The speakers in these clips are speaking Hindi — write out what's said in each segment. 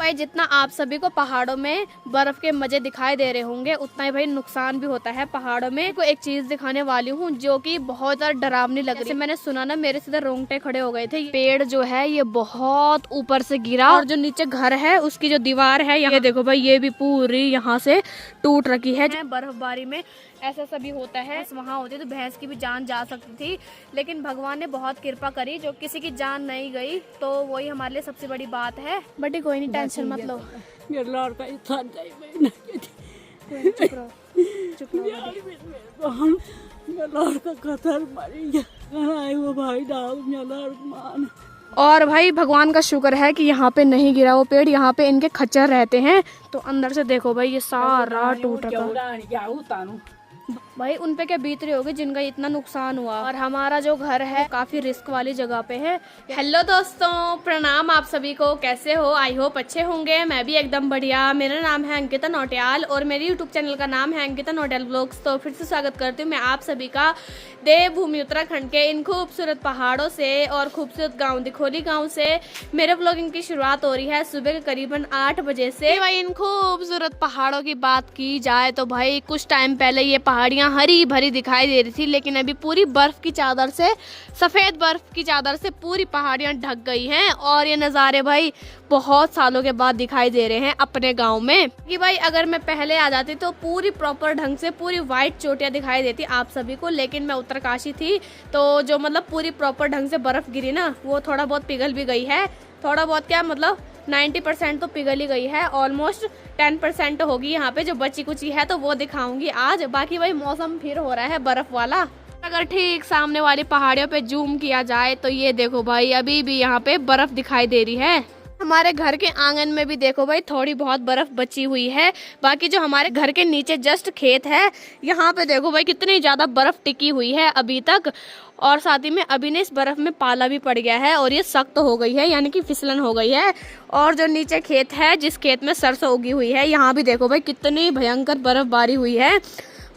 भाई जितना आप सभी को पहाड़ों में बर्फ के मजे दिखाई दे रहे होंगे उतना ही भाई नुकसान भी होता है पहाड़ों में। को एक चीज दिखाने वाली हूँ जो कि बहुत ज्यादा डरावनी लग रही है। मैंने सुना ना मेरे सीधे रोंगटे खड़े हो गए थे। पेड़ जो है ये बहुत ऊपर से गिरा और जो नीचे घर है उसकी जो दीवार है ये देखो भाई ये भी पूरी यहाँ से टूट रखी है। बर्फबारी में ऐसा सभी होता है, वहाँ होती तो भैंस की भी जान जा सकती थी, लेकिन भगवान ने बहुत कृपा करी जो किसी की जान नहीं गई, तो वही हमारे लिए सबसे बड़ी बात है। बट कोई नहीं, टेंशन मत लो। और भाई भगवान का शुक्र है कि यहाँ पे नहीं गिरा वो पेड़, यहाँ पे इनके खच्चर रहते हैं, तो अंदर से देखो भाई ये सारा टूट रखा। भाई उन पे क्या बीत रही होगी जिनका इतना नुकसान हुआ। और हमारा जो घर है काफी रिस्क वाली जगह पे है। हेलो दोस्तों, प्रणाम आप सभी को, कैसे हो? आई होप अच्छे होंगे। मैं भी एकदम बढ़िया। मेरा नाम है अंकिता नौटियाल और मेरे यूट्यूब चैनल का नाम है अंकिता नौटियाल ब्लॉग्स। तो फिर से स्वागत करती हूँ मैं आप सभी का देवभूमि उत्तराखंड के इन खूबसूरत पहाड़ों से और खूबसूरत गाँव दिखोली गाँव से। मेरे ब्लॉगिंग की शुरुआत हो रही है सुबह के करीबन 8 बजे से। भाई इन खूबसूरत पहाड़ों की बात की जाए तो भाई कुछ टाइम पहले ये पहाड़ियाँ हरी भरी दिखाई दे रही थी, लेकिन अभी पूरी बर्फ की चादर से, सफेद बर्फ की चादर से पूरी पहाड़ियां ढक गई हैं। और ये नज़ारे भाई बहुत सालों के बाद दिखाई दे रहे हैं अपने गांव में। कि भाई अगर मैं पहले आ जाती तो पूरी प्रॉपर ढंग से पूरी वाइट चोटियां दिखाई देती आप सभी को, लेकिन मैं उत्तरकाशी थी तो जो मतलब पूरी प्रॉपर ढंग से बर्फ गिरी ना वो थोड़ा बहुत पिघल भी गई है। थोड़ा बहुत क्या मतलब 90% तो पिघल ही गई है, ऑलमोस्ट 10% होगी यहाँ पे जो बची कुची है, तो वो दिखाऊंगी आज। बाकी भाई मौसम फिर हो रहा है बर्फ वाला। अगर ठीक सामने वाली पहाड़ियों पे जूम किया जाए तो ये देखो भाई अभी भी यहाँ पे बर्फ दिखाई दे रही है। हमारे घर के आंगन में भी देखो भाई थोड़ी बहुत बर्फ बची हुई है। बाकी जो हमारे घर के नीचे जस्ट खेत है यहाँ पे देखो भाई कितनी ज्यादा बर्फ टिकी हुई है अभी तक। और साथ ही में अभी ने इस बर्फ में पाला भी पड़ गया है और ये सख्त हो गई है, यानी कि फिसलन हो गई है। और जो नीचे खेत है जिस खेत में सरसों उगी हुई है यहाँ भी देखो भाई कितनी भयंकर बर्फबारी हुई है।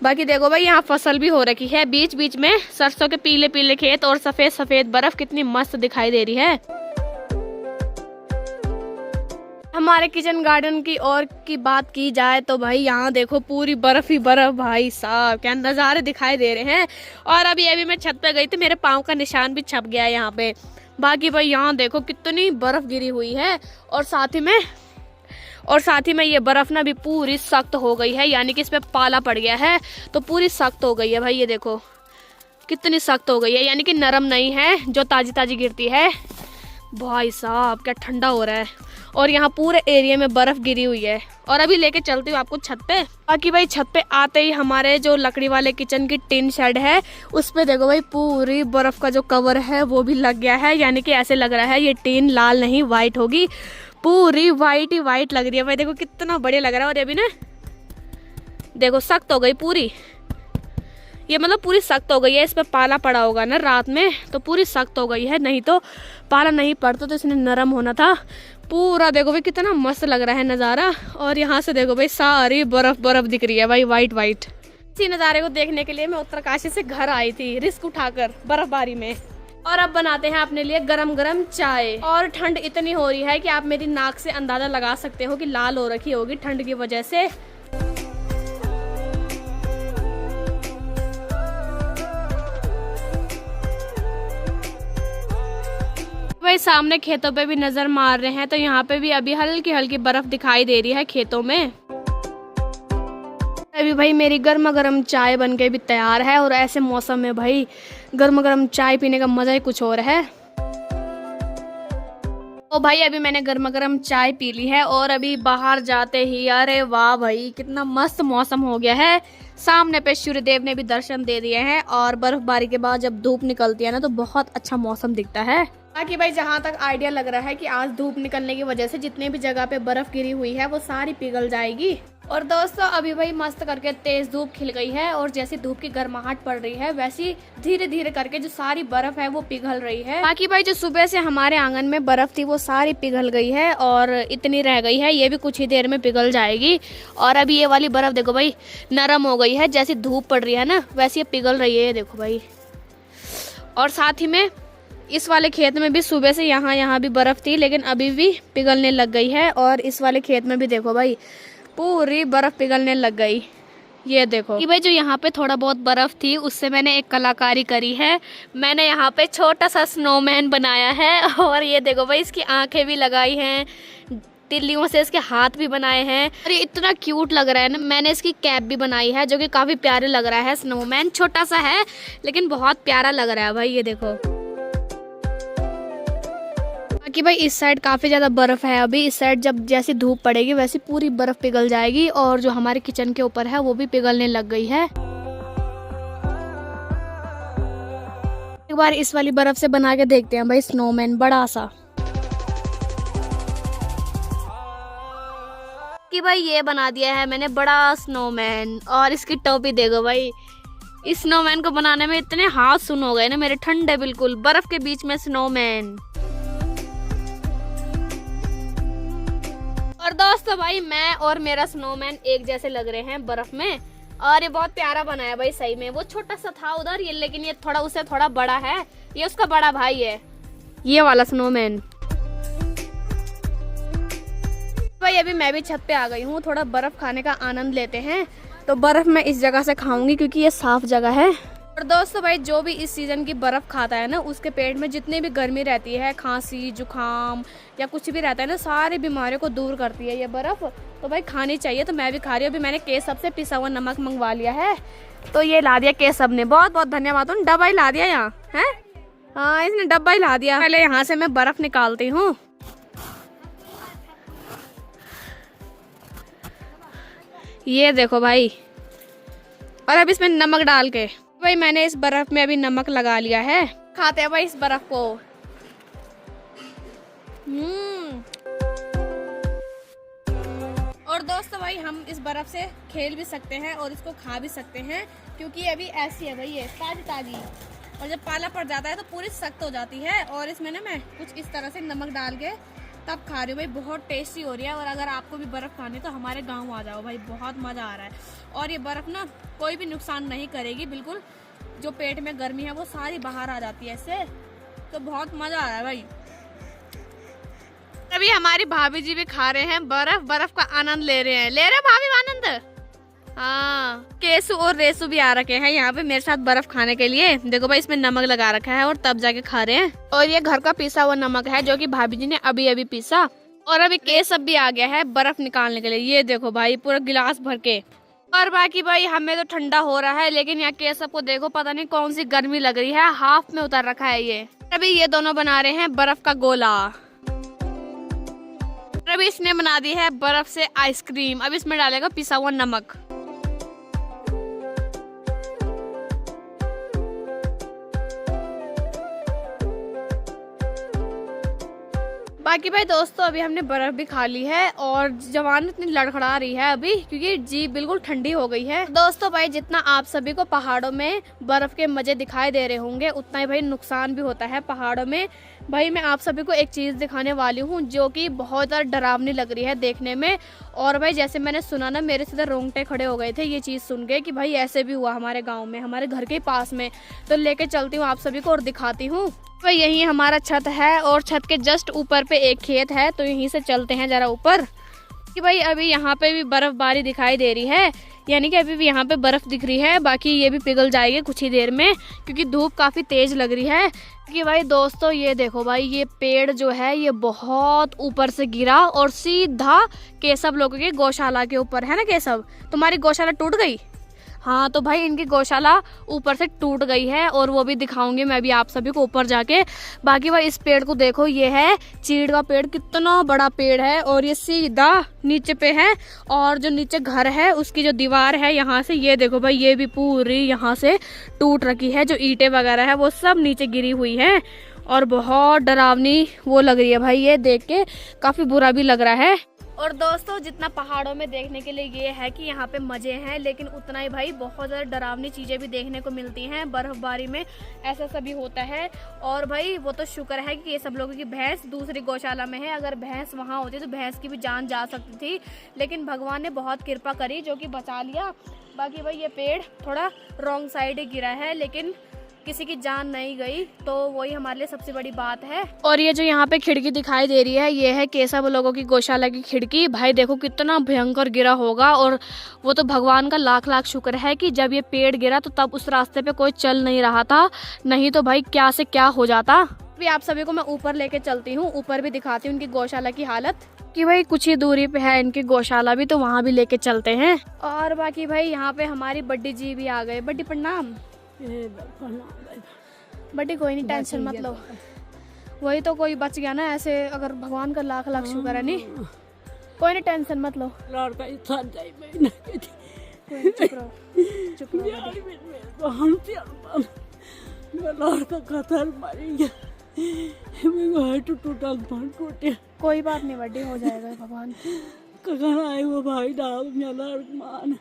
बाकी देखो भाई यहाँ फसल भी हो रखी है, बीच बीच में सरसों के पीले पीले खेत और सफेद सफेद बर्फ कितनी मस्त दिखाई दे रही है। हमारे किचन गार्डन की और की बात की जाए तो भाई यहाँ देखो पूरी बर्फ ही बर्फ, भाई साहब क्या नज़ारे दिखाई दे रहे हैं। और अभी मैं छत पे गई थी, मेरे पाँव का निशान भी छप गया है यहाँ पे। बाकी भाई यहाँ देखो कितनी बर्फ गिरी हुई है और साथ ही में ये बर्फ ना भी पूरी सख्त हो गई है, यानी कि इस पे पाला पड़ गया है तो पूरी सख्त हो गई है। भाई ये देखो कितनी सख्त हो गई है, यानी कि नरम नहीं है जो ताजी ताजी गिरती है। भाई साहब क्या ठंडा हो रहा है। और यहाँ पूरे एरिया में बर्फ गिरी हुई है। और अभी लेके चलती हूँ आपको छत पे। बाकी भाई छत पे आते ही हमारे जो लकड़ी वाले किचन की टिन शेड है उस पे देखो भाई पूरी बर्फ का जो कवर है वो भी लग गया है, यानी कि ऐसे लग रहा है ये टिन लाल नहीं वाइट होगी, पूरी वाइट ही वाइट लग रही है। भाई देखो कितना बढ़िया लग रहा है। और अभी ना देखो सख्त हो गई पूरी, ये मतलब पूरी सख्त हो गई है। इस पे पाला पड़ा होगा ना रात में तो पूरी सख्त हो गई है, नहीं तो पाला नहीं पड़ता तो इसने नरम होना था। पूरा देखो भाई कितना मस्त लग रहा है नज़ारा। और यहाँ से देखो भाई सारी बर्फ बर्फ दिख रही है भाई वाइट वाइट। इसी नज़ारे को देखने के लिए मैं उत्तरकाशी से घर आई थी रिस्क उठाकर बर्फबारी में। और अब बनाते हैं अपने लिए गरम गरम चाय। और ठंड इतनी हो रही है कि आप मेरी नाक से अंदाजा लगा सकते हो कि लाल हो रखी होगी ठंड की वजह से। भाई सामने खेतों पे भी नजर मार रहे हैं तो यहाँ पे भी अभी हल्की हल्की बर्फ दिखाई दे रही है खेतों में। अभी भाई मेरी गर्मा गर्म चाय बन के भी तैयार है और ऐसे मौसम में भाई गर्मा गर्म चाय पीने का मजा ही कुछ और है। तो भाई अभी मैंने गर्मा गर्म चाय पी ली है और अभी बाहर जाते ही अरे वाह भाई कितना मस्त मौसम हो गया है। सामने पे सूर्यदेव ने भी दर्शन दे दिए हैं और बर्फबारी के बाद जब धूप निकलती है ना तो बहुत अच्छा मौसम दिखता है। बाकी भाई जहाँ तक आइडिया लग रहा है कि आज धूप निकलने की वजह से जितने भी जगह पे बर्फ गिरी हुई है वो सारी पिघल जाएगी। और दोस्तों अभी भाई मस्त करके तेज धूप खिल गई है और जैसी धूप की गर्माहट पड़ रही है वैसी धीरे धीरे करके जो सारी बर्फ है वो पिघल रही है। बाकी भाई जो सुबह से हमारे आंगन में बर्फ थी वो सारी पिघल गई है और इतनी रह गई है, ये भी कुछ ही देर में पिघल जाएगी। और अभी ये वाली बर्फ देखो भाई नरम हो गई है, जैसी धूप पड़ रही है ना वैसी पिघल रही है, ये देखो भाई। और साथ ही में इस वाले खेत में भी सुबह से यहाँ भी बर्फ थी, लेकिन अभी भी पिघलने लग गई है। और इस वाले खेत में भी देखो भाई, पूरी बर्फ पिघलने लग गई। ये देखो कि भाई जो यहाँ पे थोड़ा बहुत बर्फ थी उससे मैंने एक कलाकारी करी है। मैंने यहाँ पे छोटा सा स्नोमैन बनाया है। और ये देखो भाई, इसकी आंखें भी लगाई हैं, तिल्लियों से इसके हाथ भी बनाए हैं। और ये इतना क्यूट लग रहा है ना। मैंने इसकी कैप भी बनाई है जो कि काफी प्यारे लग रहा है। स्नोमैन छोटा सा है लेकिन बहुत प्यारा लग रहा है भाई। ये देखो, बाकी भाई इस साइड काफी ज्यादा बर्फ है अभी। इस साइड जब जैसी धूप पड़ेगी वैसी पूरी बर्फ पिघल जाएगी। और जो हमारे किचन के ऊपर है वो भी पिघलने लग गई है। एक बार इस वाली बर्फ से बना के देखते हैं भाई स्नोमैन बड़ा सा। कि भाई ये बना दिया है मैंने बड़ा स्नोमैन। और इसकी टोपी देखो भाई, इस स्नोमैन को बनाने में इतने हाथ सुन हो गए ना मेरे ठंडे, बिल्कुल बर्फ के बीच में स्नोमैन। और दोस्तों भाई मैं और मेरा स्नोमैन एक जैसे लग रहे हैं बर्फ में। और ये बहुत प्यारा बना है भाई सही में। वो छोटा सा था उधर ये, लेकिन ये थोड़ा उससे थोड़ा बड़ा है। ये उसका बड़ा भाई है ये वाला स्नोमैन। भाई अभी मैं भी छत पे आ गई हूँ, थोड़ा बर्फ खाने का आनंद लेते हैं। तो बर्फ मैं इस जगह से खाऊंगी क्योंकि ये साफ जगह है। और दोस्तों भाई जो भी इस सीजन की बर्फ खाता है ना, उसके पेट में जितनी भी गर्मी रहती है, खांसी जुकाम या कुछ भी रहता है ना, सारी बीमारियों को दूर करती है ये बर्फ। तो भाई खानी चाहिए। तो मैं भी खा रही हूँ। अभी मैंने केसब से पिसा हुआ नमक मंगवा लिया है, तो ये ला दिया केसब ने। बहुत बहुत धन्यवाद। उन डब्बा ही ला दिया यहाँ है। हाँ इसने डब्बा ही ला दिया। पहले यहाँ से मैं बर्फ निकालती हूँ। ये देखो भाई, और अब इसमें नमक डाल के भाई मैंने इस बर्फ में अभी नमक लगा लिया है। खाते हैं भाई इस बर्फ को। और दोस्तों भाई हम इस बर्फ से खेल भी सकते हैं और इसको खा भी सकते हैं, क्योंकि ये अभी ऐसी है भाई, ये ताजी ताजी। और जब पाला पड़ जाता है तो पूरी सख्त हो जाती है। और इसमें ना मैं कुछ इस तरह से नमक डाल के तब खा रही हूँ भाई। बहुत टेस्टी हो रही है। और अगर आपको भी बर्फ खानी तो हमारे गांव आ जाओ भाई, बहुत मजा आ रहा है। और ये बर्फ ना कोई भी नुकसान नहीं करेगी, बिल्कुल जो पेट में गर्मी है वो सारी बाहर आ जाती है इससे। तो बहुत मजा आ रहा है भाई। अभी हमारी भाभी जी भी खा रहे हैं बर्फ, बर्फ का आनंद ले रहे हैं। ले रहे भाभी आनंद। हाँ केसु और रेसु भी आ रखे हैं यहाँ पे मेरे साथ बर्फ खाने के लिए। देखो भाई इसमें नमक लगा रखा है और तब जाके खा रहे हैं। और ये घर का पीसा हुआ नमक है जो कि भाभी जी ने अभी अभी पीसा। और अभी केसब भी आ गया है बर्फ निकालने के लिए। ये देखो भाई पूरा गिलास भर के। और बाकी भाई हमें तो ठंडा हो रहा है, लेकिन यहाँ केसब को देखो पता नहीं कौन सी गर्मी लग रही है, हाफ में उतर रखा है ये। अभी ये दोनों बना रहे हैं बर्फ का गोला। अभी इसने बना दी है बर्फ से आइसक्रीम। अब इसमें डालेगा पिसा हुआ नमक। बाकी भाई दोस्तों अभी हमने बर्फ भी खा ली है और जवान इतनी लड़खड़ा रही है अभी, क्योंकि जी बिल्कुल ठंडी हो गई है। दोस्तों भाई जितना आप सभी को पहाड़ों में बर्फ के मजे दिखाई दे रहे होंगे, उतना ही भाई नुकसान भी होता है पहाड़ों में। भाई मैं आप सभी को एक चीज दिखाने वाली हूँ जो कि बहुत ज्यादा डरावनी लग रही है देखने में। और भाई जैसे मैंने सुना ना, मेरे सीधे रोंगटे खड़े हो गए थे ये चीज सुन के कि भाई ऐसे भी हुआ हमारे गाँव में, हमारे घर के पास में। तो लेके चलती हूँ आप सभी को और दिखाती हूँ। तो यही हमारा छत है और छत के जस्ट ऊपर पे एक खेत है, तो यहीं से चलते हैं जरा ऊपर। कि भाई अभी यहाँ पे भी बर्फबारी दिखाई दे रही है, यानी कि अभी भी यहाँ पे बर्फ दिख रही है। बाकी ये भी पिघल जाएगी कुछ ही देर में, क्योंकि धूप काफ़ी तेज लग रही है। कि भाई दोस्तों ये देखो भाई, ये पेड़ जो है ये बहुत ऊपर से गिरा और सीधा केशव लोगों की गौशाला के ऊपर है ना। केशव तुम्हारी गौशाला टूट गई। हाँ तो भाई इनकी गौशाला ऊपर से टूट गई है और वो भी दिखाऊंगी मैं भी आप सभी को ऊपर जाके। बाकी भाई इस पेड़ को देखो, ये है चीड़ का पेड़, कितना बड़ा पेड़ है और ये सीधा नीचे पे है। और जो नीचे घर है उसकी जो दीवार है यहाँ से, ये देखो भाई ये भी पूरी यहाँ से टूट रखी है। जो ईंटें वगैरह है वो सब नीचे गिरी हुई है और बहुत डरावनी वो लग रही है भाई, ये देख के काफी बुरा भी लग रहा है। और दोस्तों जितना पहाड़ों में देखने के लिए ये है कि यहाँ पे मजे हैं, लेकिन उतना ही भाई बहुत ज़्यादा डरावनी चीज़ें भी देखने को मिलती हैं बर्फबारी में। ऐसा सभी होता है। और भाई वो तो शुक्र है कि ये सब लोगों की भैंस दूसरी गौशाला में है, अगर भैंस वहाँ होती तो भैंस की भी जान जा सकती थी, लेकिन भगवान ने बहुत कृपा करी जो कि बचा लिया। बाकी भाई ये पेड़ थोड़ा रॉन्ग साइड ही गिरा है, लेकिन किसी की जान नहीं गई, तो वही हमारे लिए सबसे बड़ी बात है। और ये जो यहाँ पे खिड़की दिखाई दे रही है, ये है केशव लोगों की गौशाला की खिड़की। भाई देखो कितना भयंकर गिरा होगा, और वो तो भगवान का लाख लाख शुक्र है कि जब ये पेड़ गिरा तो तब उस रास्ते पे कोई चल नहीं रहा था, नहीं तो भाई क्या से क्या हो जाता। अभी आप सभी को मैं ऊपर लेके चलती हूँ, ऊपर भी दिखाती हूँ उनकी गौशाला की हालत, कि भाई कुछ ही दूरी पे है इनकी गौशाला भी, तो वहाँ भी लेके चलते हैं। और बाकी भाई यहाँ पे हमारी बड्डी जी भी आ गए। बड्डी प्रणाम। बड्डी कोई नहीं, टेंशन मत लो, वही तो कोई बच गया ना ऐसे, अगर भगवान का लाख लाख शुक्र है। नहीं कोई नहीं, टेंशन मत लो। कोई बात नहीं बड्डी, हो जाएगा भगवान। आए वो भाई डाल मान।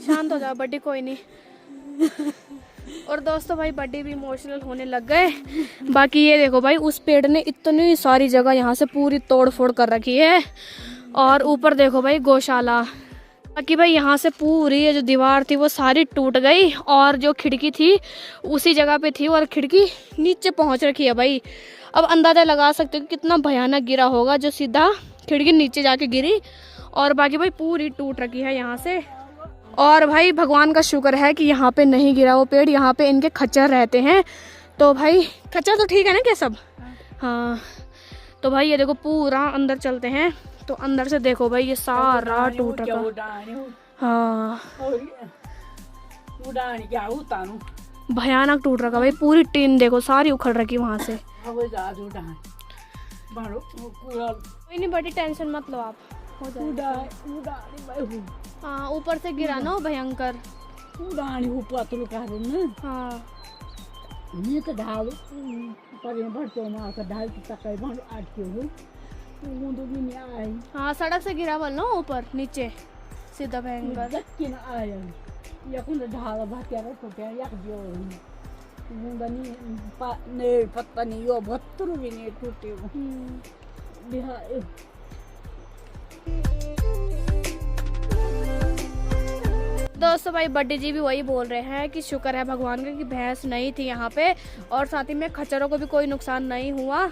शांत हो जाओ बड्डी, कोई नहीं। और दोस्तों भाई बड्डी भी इमोशनल होने लग गए। बाकी ये देखो भाई, उस पेड़ ने इतनी सारी जगह यहाँ से पूरी तोड़ फोड़ कर रखी है। और ऊपर देखो भाई गौशाला। बाकी भाई यहाँ से पूरी ये जो दीवार थी वो सारी टूट गई, और जो खिड़की थी उसी जगह पे थी, और खिड़की नीचे पहुँच रखी है भाई। अब अंदाज़ा लगा सकते हो कि कितना भयानक गिरा होगा, जो सीधा खिड़की नीचे जाके गिरी। और बाकी भाई पूरी टूट रखी है यहाँ से। और भाई भगवान का शुक्र है कि यहाँ पे नहीं गिरा वो पेड़, यहाँ पे इनके खच्चर रहते हैं। तो भाई खच्चर तो ठीक है ना क्या सब? हाँ। तो भाई ये देखो पूरा अंदर चलते हैं, तो अंदर से देखो भाई ये सारा टूट रखा। हाँ भयानक टूट रखा भाई, पूरी टीन देखो सारी उखड़ रखी वहाँ से। कोई नहीं बड़ी टेंशन मत लो आप, हो जाएगा। हाँ ऊपर से गिरा ना भयंकर। हाँ तो ढाल ढाल हाँ सड़क से गिरा बोल ना ऊपर नीचे सीधा भयंकर। पता नहीं यो भत्तर भी नहीं टूटे। दोस्तों भाई बड्डी जी भी वही बोल रहे हैं कि शुक्र है भगवान का कि भैंस नहीं थी यहाँ पे, और साथ ही में खच्चरों को भी कोई नुकसान नहीं हुआ।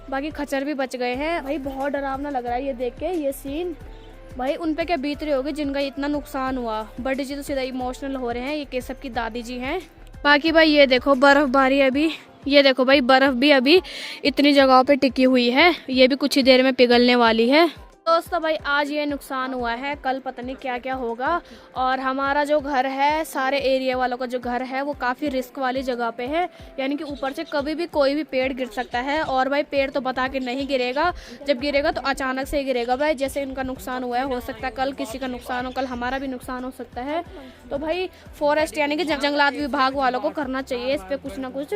बाकी खच्चर भी बच गए हैं। भाई बहुत डरावना लग रहा है ये देख के ये सीन। भाई उन पे क्या बीत रही होगी जिनका इतना नुकसान हुआ। बड्डी जी तो सीधा इमोशनल हो रहे हैं। ये केशव की दादी जी हैं। बाकी भाई ये देखो बर्फबारी अभी, ये देखो भाई बर्फ भी अभी इतनी जगहों पे टिकी हुई है, ये भी कुछ ही देर में पिघलने वाली है। दोस्तों भाई आज ये नुकसान हुआ है, कल पता नहीं क्या क्या होगा। और हमारा जो घर है, सारे एरिया वालों का जो घर है वो काफ़ी रिस्क वाली जगह पे है, यानी कि ऊपर से कभी भी कोई भी पेड़ गिर सकता है। और भाई पेड़ तो बता के नहीं गिरेगा, जब गिरेगा तो अचानक से ही गिरेगा भाई। जैसे इनका नुकसान हुआ है, हो सकता है कल किसी का नुकसान हो, कल हमारा भी नुकसान हो सकता है। तो भाई फॉरेस्ट यानी कि जंगलात विभाग वालों को करना चाहिए इस पर कुछ ना कुछ।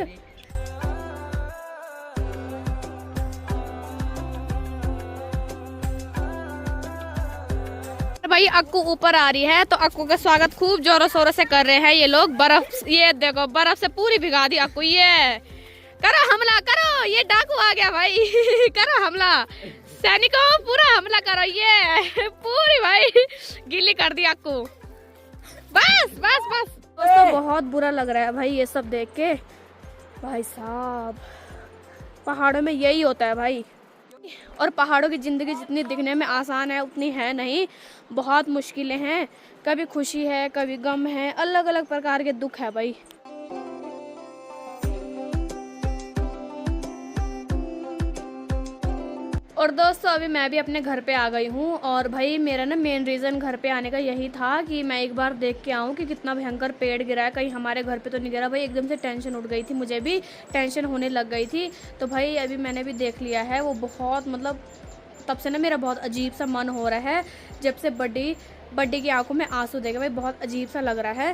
भाई अक्कू ऊपर आ रही है, तो अक्कू का स्वागत खूब जोरों शोरों से कर रहे हैं ये लोग। बर्फ, ये देखो बर्फ से पूरी भिगा दी अक्कू। ये करो हमला करो, ये डाकू आ गया भाई। करो हमला, सैनिकों पूरा हमला करो। ये पूरी भाई गीली कर दी अक्कू। बस बस बस। दोस्तों बहुत बुरा लग रहा है भाई ये सब देख के। भाई साहब पहाड़ों में यही होता है भाई, और पहाड़ों की ज़िंदगी जितनी दिखने में आसान है उतनी है नहीं, बहुत मुश्किलें हैं। कभी खुशी है, कभी गम है, अलग अलग प्रकार के दुख है भाई। और दोस्तों अभी मैं भी अपने घर पे आ गई हूँ, और भाई मेरा ना मेन रीज़न घर पे आने का यही था कि मैं एक बार देख के आऊँ कि कितना भयंकर पेड़ गिरा है, कहीं हमारे घर पे तो नहीं गिरा। भाई एकदम से टेंशन उठ गई थी, मुझे भी टेंशन होने लग गई थी। तो भाई अभी मैंने भी देख लिया है, वो बहुत मतलब तब से ना मेरा बहुत अजीब सा मन हो रहा है, जब से बड्डी की आंखों में आंसू देखे भाई बहुत अजीब सा लग रहा है।